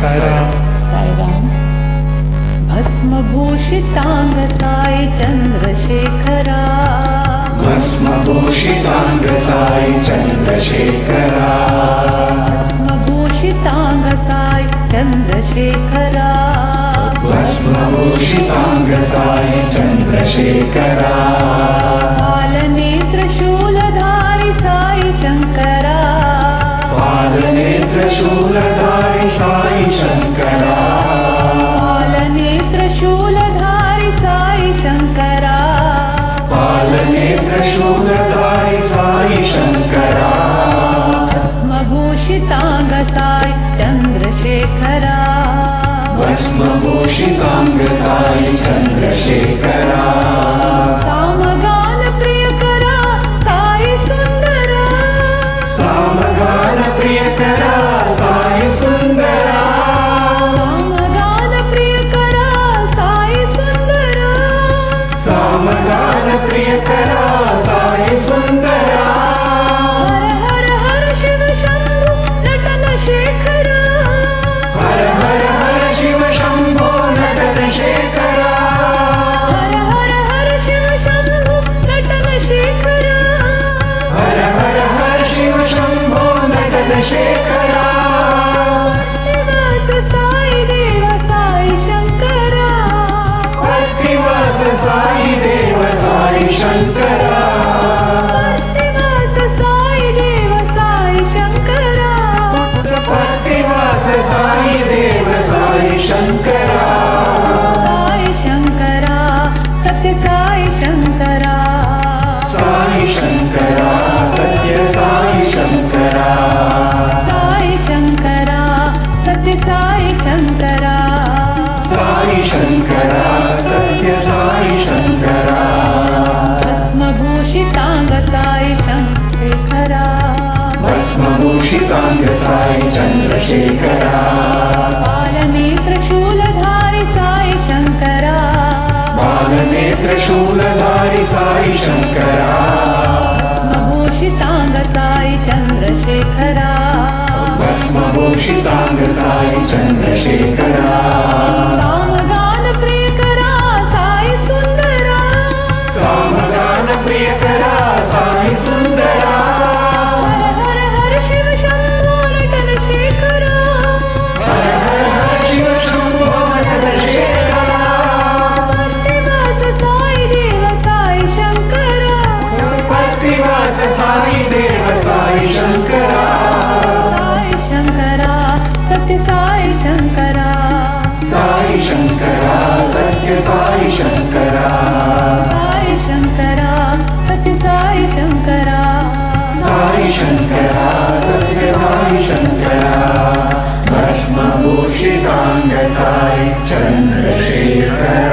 Sairam. भस्मभूषितांग Sai Chandrasekhara. भस्मभूषितांग Sai Chandrasekhara. भस्मभूषितांग Sai Chandrasekhara. भस्मभूषितांग Sai Chandrasekhara. पालनेत्र शूलधारी Sai Shankara. पालनेत्र शूलधारी Sai Shankara. पालनेत्र शूलधारी Sai Shankara. पालनेत्र शूलधारी Sai Shankara. भस्मभूषितांग Sai Chandrasekhara. भस्मभूषितांग Sai Chandrasekhara. सामगान प्रियकरा Sai Sundara. सामगान प्रियकरा Sai Sundara. सामगान प्रियकरा Sai Sundara. सामगान प्रियकरा Sai Sundara. Har Har Har Shiva Shambhu नटन शेखरा. Har Har Har Shiva Shambho नटन शेखरा. Har Har Har Shiva Shambhu नटन शेखरा. Har Har Har Shiva Shambho नटन शेखरा. भक्तिवास Sai Dev Sai Shankara. भक्तिवास Sai Dev Sai Shankara. भक्तिवास Sai Dev Sai Shankara. भक्तिवास Sai Dev Sai Shankara. Sai Shankara Satya Sai Shankara. Sai Shankara Satya Sai Shankara. Sai Shankara Satya Sai Shankara. Sai Shankara Satya Sai Shankara. भस्मभूषितांग Sai Shankara. भस्मभूषितांग Sai Chandrasekhara. पालनेत्र शूलधारी Sai Shankara. Balanetra शूलधारी Sai Shankara. भस्मभूषितांग Sai Chandrasekhara. भस्मभूषितांग Sai Chandrasekhara. सामगान प्रियकरा Sai Sundara. सामगान प्रियकरा Sai Sundara. Har Har Har Shiva Shambho नटन शेखरा. Har Har Har Shiva Shambho नटन शेखरा. भक्तिवास Sai Dev Sai Shankara. भक्तिवास Sai Dev Sai Shankara. Sai Shankara Satya Sai Shankara. Sai Shankara Satya Sai Shankara. Sai Shankara Satya Sai Shankara. Sai Shankara Satya Sai Shankara. भस्मभूषितांग Sai Chandrasekhara.